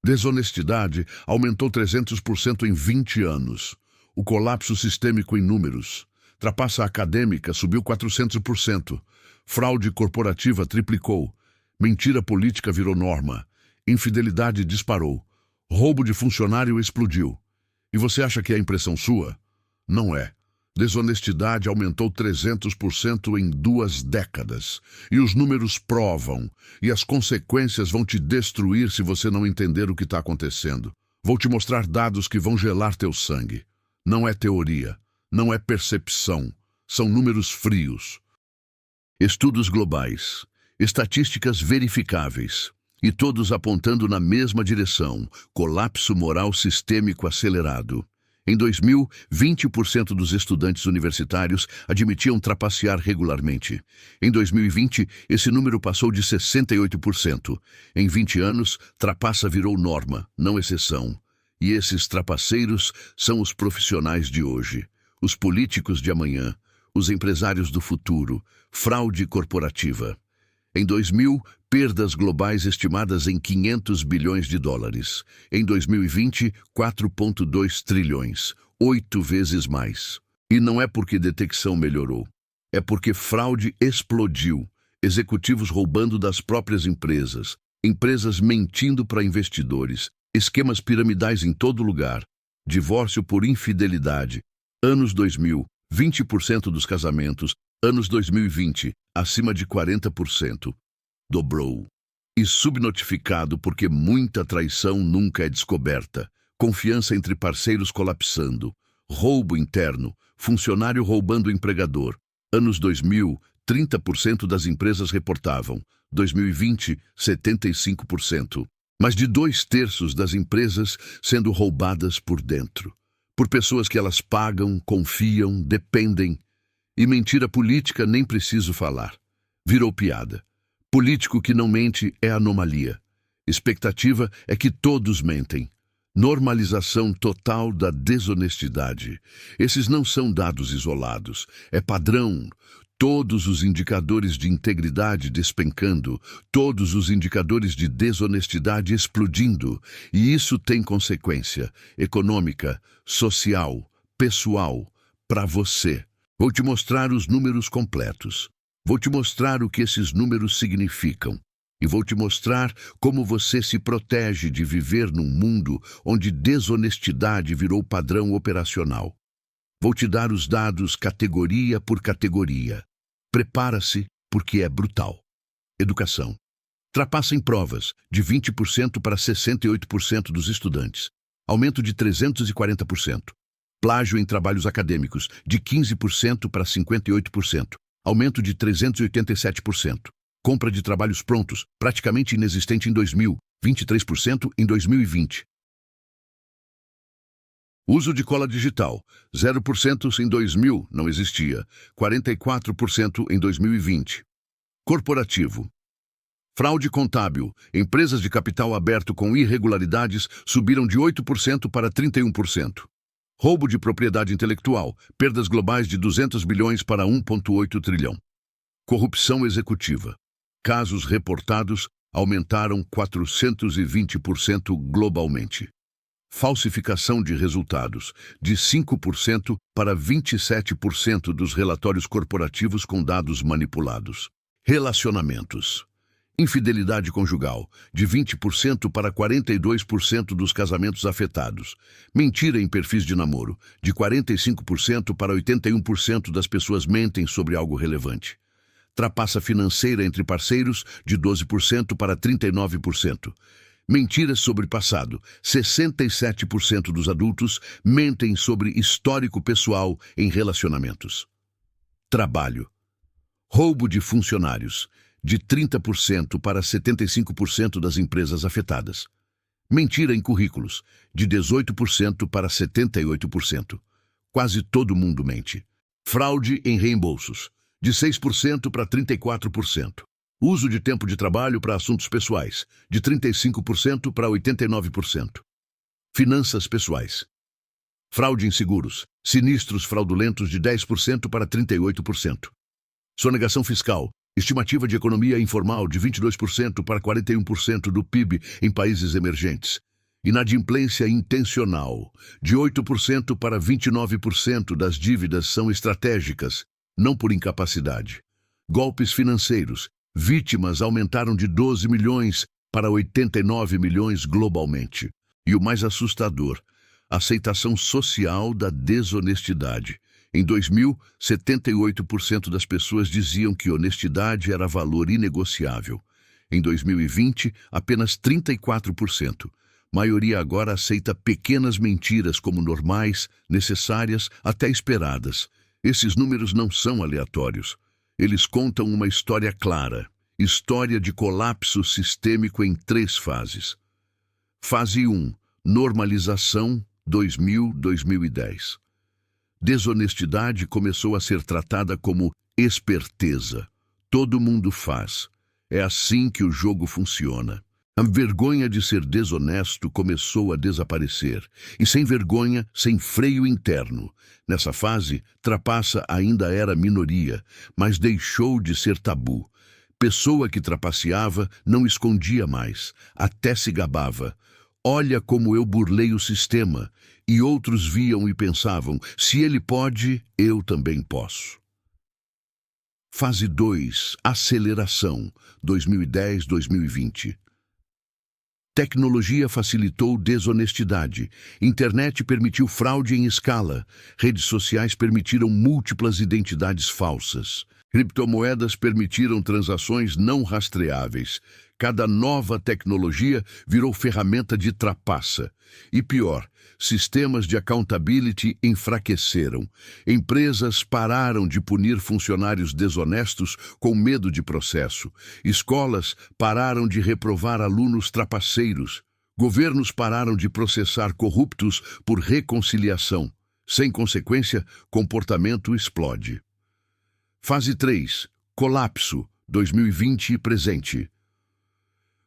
Desonestidade aumentou 300% em 20 anos. O colapso sistêmico em números. Trapaça acadêmica subiu 400%. Fraude corporativa triplicou. Mentira política virou norma. Infidelidade disparou. Roubo de funcionário explodiu. E você acha que é impressão sua? Não é. Desonestidade aumentou 300% em 2 décadas. E os números provam. E as consequências vão te destruir se você não entender o que está acontecendo. Vou te mostrar dados que vão gelar teu sangue. Não é teoria. Não é percepção. São números frios. Estudos globais. Estatísticas verificáveis. E todos apontando na mesma direção. Colapso moral sistêmico acelerado. Em 2000, 20% dos estudantes universitários admitiam trapacear regularmente. Em 2020, esse número passou de 68%. Em 20 anos, trapaça virou norma, não exceção. E esses trapaceiros são os profissionais de hoje, os políticos de amanhã, os empresários do futuro, fraude corporativa. Em 2000, perdas globais estimadas em 500 bilhões de dólares. Em 2020, 4,2 trilhões, 8 vezes mais. E não é porque detecção melhorou. É porque fraude explodiu. Executivos roubando das próprias empresas, empresas mentindo para investidores, esquemas piramidais em todo lugar, divórcio por infidelidade. Anos 2000, 20% dos casamentos. Anos 2020, acima de 40%. Dobrou. E subnotificado porque muita traição nunca é descoberta. Confiança entre parceiros colapsando. Roubo interno. Funcionário roubando empregador. Anos 2000, 30% das empresas reportavam. 2020, 75%. Mais de 2/3 das empresas sendo roubadas por dentro. Por pessoas que elas pagam, confiam, dependem. E mentira política nem preciso falar. Virou piada. Político que não mente é anomalia. Expectativa é que todos mentem. Normalização total da desonestidade. Esses não são dados isolados. É padrão. Todos os indicadores de integridade despencando. Todos os indicadores de desonestidade explodindo. E isso tem consequência econômica, social, pessoal, para você. Vou te mostrar os números completos. Vou te mostrar o que esses números significam. E vou te mostrar como você se protege de viver num mundo onde desonestidade virou padrão operacional. Vou te dar os dados categoria por categoria. Prepara-se, porque é brutal. Educação. Trapaça em provas, de 20% para 68% dos estudantes. Aumento de 340%. Plágio em trabalhos acadêmicos, de 15% para 58%. Aumento de 387%. Compra de trabalhos prontos, praticamente inexistente em 2000, 23% em 2020. Uso de cola digital, 0% em 2000, não existia, 44% em 2020. Corporativo. Fraude contábil, empresas de capital aberto com irregularidades subiram de 8% para 31%. Roubo de propriedade intelectual, perdas globais de 200 bilhões para 1,8 trilhão. Corrupção executiva. Casos reportados aumentaram 420% globalmente. Falsificação de resultados, de 5% para 27% dos relatórios corporativos com dados manipulados. Relacionamentos. Infidelidade conjugal, de 20% para 42% dos casamentos afetados. Mentira em perfis de namoro, de 45% para 81% das pessoas mentem sobre algo relevante. Trapaça financeira entre parceiros, de 12% para 39%. Mentiras sobre passado, 67% dos adultos mentem sobre histórico pessoal em relacionamentos. Trabalho. Roubo de funcionários, de 30% para 75% das empresas afetadas. Mentira em currículos, de 18% para 78%. Quase todo mundo mente. Fraude em reembolsos, de 6% para 34%. Uso de tempo de trabalho para assuntos pessoais, de 35% para 89%. Finanças pessoais. Fraude em seguros, sinistros fraudulentos de 10% para 38%. Sonegação fiscal, Estimativa de economia informal de 22% para 41% do PIB em países emergentes. Inadimplência intencional, de 8% para 29% das dívidas são estratégicas, não por incapacidade. Golpes financeiros, vítimas aumentaram de 12 milhões para 89 milhões globalmente. E o mais assustador, aceitação social da desonestidade. Em 2000, 78% das pessoas diziam que honestidade era valor inegociável. Em 2020, apenas 34%. Maioria agora aceita pequenas mentiras como normais, necessárias, até esperadas. Esses números não são aleatórios. Eles contam uma história clara. História de colapso sistêmico em 3 fases. Fase 1. Normalização, 2000-2010. Desonestidade começou a ser tratada como esperteza. Todo mundo faz. É assim que o jogo funciona. A vergonha de ser desonesto começou a desaparecer. E sem vergonha, sem freio interno. Nessa fase, trapaça ainda era minoria, mas deixou de ser tabu. Pessoa que trapaceava não escondia mais, até se gabava. Olha como eu burlei o sistema. E outros viam e pensavam, se ele pode, eu também posso. Fase 2, aceleração, 2010-2020. Tecnologia facilitou desonestidade. Internet permitiu fraude em escala. Redes sociais permitiram múltiplas identidades falsas. Criptomoedas permitiram transações não rastreáveis. Cada nova tecnologia virou ferramenta de trapaça. E pior, sistemas de accountability enfraqueceram. Empresas pararam de punir funcionários desonestos com medo de processo. Escolas pararam de reprovar alunos trapaceiros. Governos pararam de processar corruptos por reconciliação. Sem consequência, comportamento explode. Fase 3. Colapso, 2020 e presente.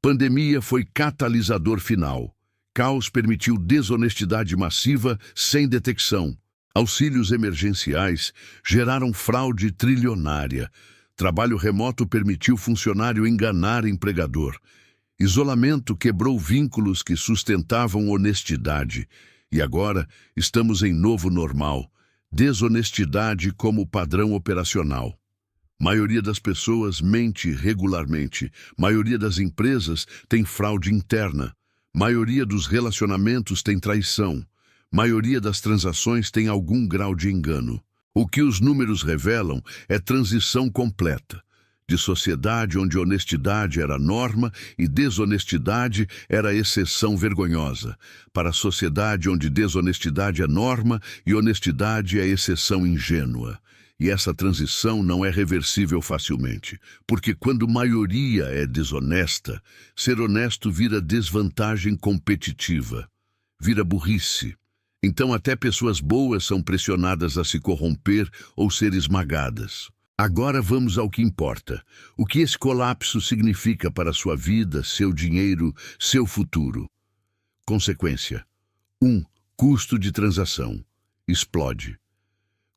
Pandemia foi catalisador final. Caos permitiu desonestidade massiva sem detecção. Auxílios emergenciais geraram fraude trilionária. Trabalho remoto permitiu funcionário enganar empregador. Isolamento quebrou vínculos que sustentavam honestidade. E agora estamos em novo normal. Desonestidade como padrão operacional. Maioria das pessoas mente regularmente. Maioria das empresas tem fraude interna. Maioria dos relacionamentos tem traição. Maioria das transações tem algum grau de engano. O que os números revelam é transição completa. De sociedade onde honestidade era norma e desonestidade era exceção vergonhosa, para a sociedade onde desonestidade é norma e honestidade é exceção ingênua. E essa transição não é reversível facilmente, porque quando maioria é desonesta, ser honesto vira desvantagem competitiva, vira burrice. Então até pessoas boas são pressionadas a se corromper ou ser esmagadas. Agora vamos ao que importa. O que esse colapso significa para sua vida, seu dinheiro, seu futuro? Consequência. 1. Custo de transação. Explode.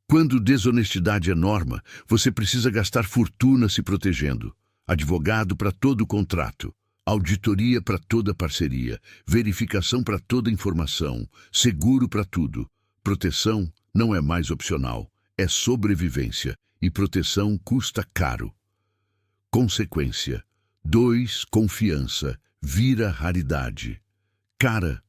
Quando desonestidade é norma, você precisa gastar fortuna se protegendo. Advogado para todo contrato, auditoria para toda parceria, verificação para toda informação, seguro para tudo. Proteção não é mais opcional, é sobrevivência, e proteção custa caro. Consequência. 2. Confiança. Vira raridade. Cara.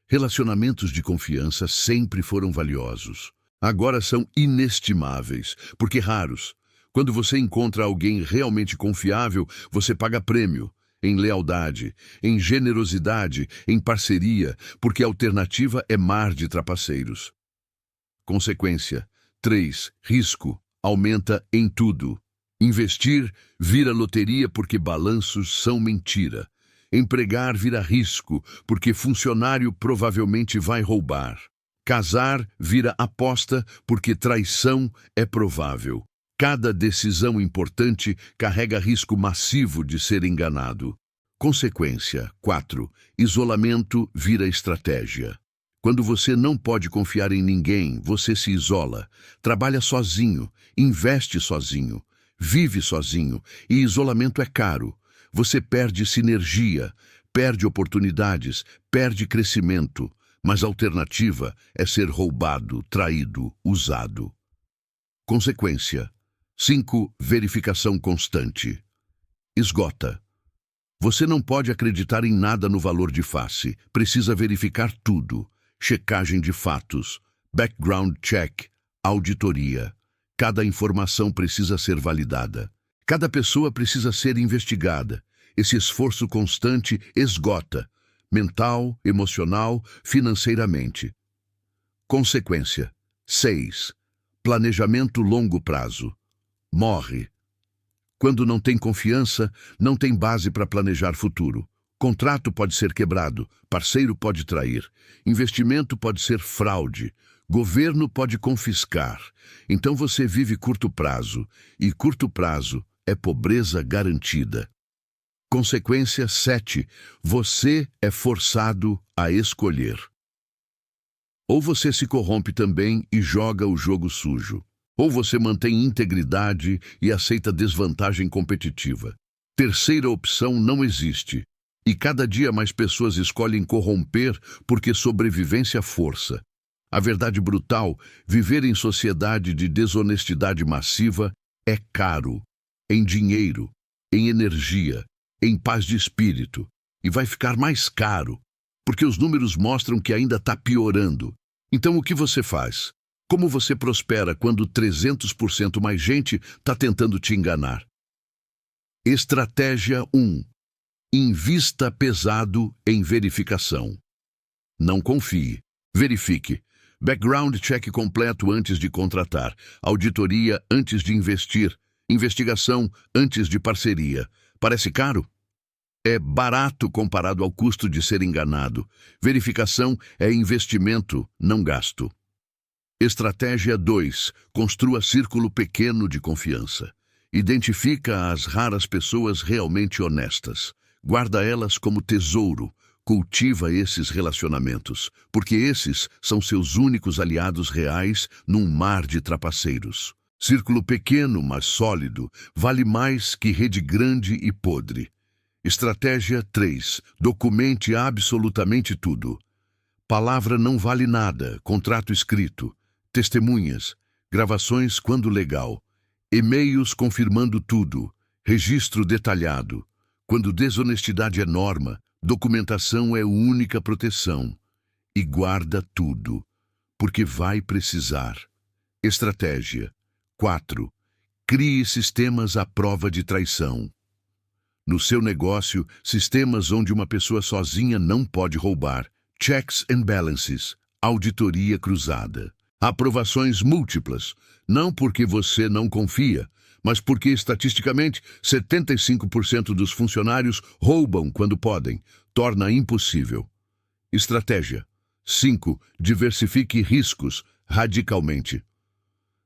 Relacionamentos de confiança sempre foram valiosos. Agora são inestimáveis, porque raros. Quando você encontra alguém realmente confiável, você paga prêmio, em lealdade, em generosidade, em parceria, porque a alternativa é mar de trapaceiros. Consequência. 3. Risco. Aumenta em tudo. Investir vira loteria porque balanços são mentira. Empregar vira risco, porque funcionário provavelmente vai roubar. Casar vira aposta porque traição é provável. Cada decisão importante carrega risco massivo de ser enganado. Consequência. 4. Isolamento vira estratégia. Quando você não pode confiar em ninguém, você se isola. Trabalha sozinho, investe sozinho, vive sozinho e isolamento é caro. Você perde sinergia, perde oportunidades, perde crescimento, mas a alternativa é ser roubado, traído, usado. Consequência: 5. Verificação constante. Esgota. Você não pode acreditar em nada no valor de face. Precisa verificar tudo. Checagem de fatos, background check, auditoria. Cada informação precisa ser validada. Cada pessoa precisa ser investigada. Esse esforço constante esgota, mental, emocional, financeiramente. Consequência: 6. Planejamento longo prazo. Morre. Quando não tem confiança, não tem base para planejar futuro. Contrato pode ser quebrado, parceiro pode trair, investimento pode ser fraude, governo pode confiscar. Então você vive curto prazo, e curto prazo é pobreza garantida. Consequência: 7. Você é forçado a escolher. Ou você se corrompe também e joga o jogo sujo. Ou você mantém integridade e aceita desvantagem competitiva. Terceira opção não existe. E cada dia mais pessoas escolhem corromper porque sobrevivência força. A verdade brutal: viver em sociedade de desonestidade massiva é caro. Em dinheiro, em energia, em paz de espírito. E vai ficar mais caro, porque os números mostram que ainda está piorando. Então o que você faz? Como você prospera quando 300% mais gente está tentando te enganar? Estratégia 1. Invista pesado em verificação. Não confie. Verifique. Background check completo antes de contratar. Auditoria antes de investir. Investigação antes de parceria. Parece caro? É barato comparado ao custo de ser enganado. Verificação é investimento, não gasto. Estratégia 2. Construa círculo pequeno de confiança. Identifica as raras pessoas realmente honestas. Guarda elas como tesouro. Cultiva esses relacionamentos, porque esses são seus únicos aliados reais num mar de trapaceiros. Círculo pequeno, mas sólido, vale mais que rede grande e podre. Estratégia 3. Documente absolutamente tudo. Palavra não vale nada, contrato escrito. Testemunhas, gravações quando legal, e-mails confirmando tudo, registro detalhado. Quando desonestidade é norma, documentação é única proteção. E guarda tudo, porque vai precisar. Estratégia 4. Crie sistemas à prova de traição. No seu negócio, sistemas onde uma pessoa sozinha não pode roubar. Checks and balances, auditoria cruzada. Aprovações múltiplas, não porque você não confia, mas porque, estatisticamente, 75% dos funcionários roubam quando podem, torna impossível. Estratégia 5. Diversifique riscos radicalmente.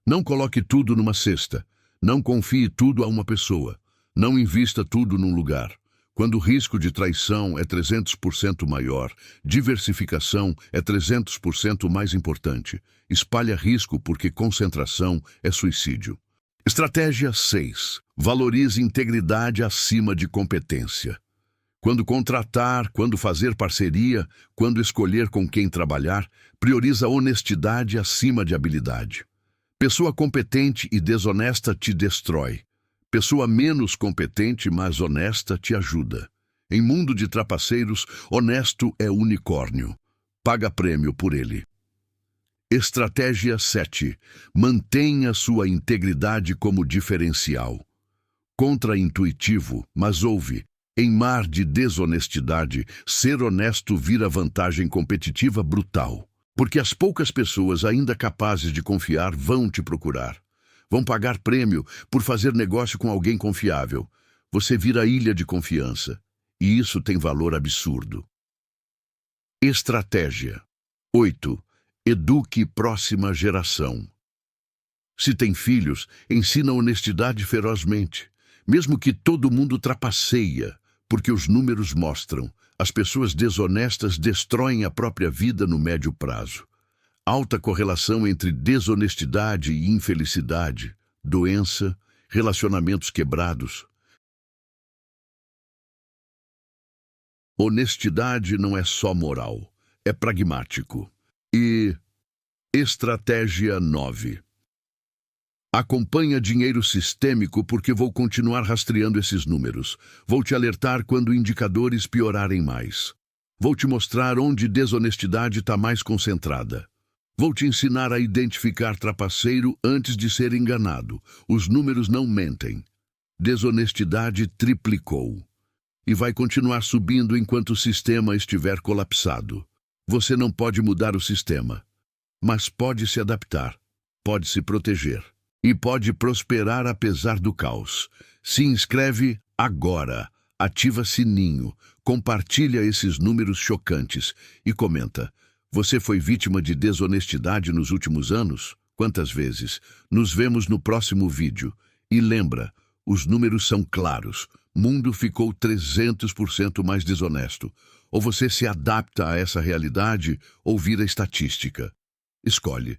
Não coloque tudo numa cesta, não confie tudo a uma pessoa, não invista tudo num lugar. Quando o risco de traição é 300% maior, diversificação é 300% mais importante. Espalha risco porque concentração é suicídio. Estratégia 6. Valorize integridade acima de competência. Quando contratar, quando fazer parceria, quando escolher com quem trabalhar, prioriza honestidade acima de habilidade. Pessoa competente e desonesta te destrói. Pessoa menos competente, mas honesta, te ajuda. Em mundo de trapaceiros, honesto é unicórnio. Paga prêmio por ele. Estratégia 7. Mantenha sua integridade como diferencial. Contraintuitivo, mas ouve. Em mar de desonestidade, ser honesto vira vantagem competitiva brutal. Porque as poucas pessoas ainda capazes de confiar vão te procurar. Vão pagar prêmio por fazer negócio com alguém confiável. Você vira ilha de confiança. E isso tem valor absurdo. Estratégia 8. Eduque próxima geração. Se tem filhos, ensina honestidade ferozmente. Mesmo que todo mundo trapaceia, porque os números mostram. As pessoas desonestas destroem a própria vida no médio prazo. Alta correlação entre desonestidade e infelicidade, doença, relacionamentos quebrados. Honestidade não é só moral, é pragmático. E estratégia 9. Acompanha dinheiro sistêmico porque vou continuar rastreando esses números. Vou te alertar quando indicadores piorarem mais. Vou te mostrar onde desonestidade está mais concentrada. Vou te ensinar a identificar trapaceiro antes de ser enganado. Os números não mentem. Desonestidade triplicou. E vai continuar subindo enquanto o sistema estiver colapsado. Você não pode mudar o sistema, mas pode se adaptar, pode se proteger e pode prosperar apesar do caos. Se inscreve agora, ativa sininho, compartilha esses números chocantes e comenta. Você foi vítima de desonestidade nos últimos anos? Quantas vezes? Nos vemos no próximo vídeo. E lembra, os números são claros. Mundo ficou 300% mais desonesto. Ou você se adapta a essa realidade ou vira estatística. Escolhe.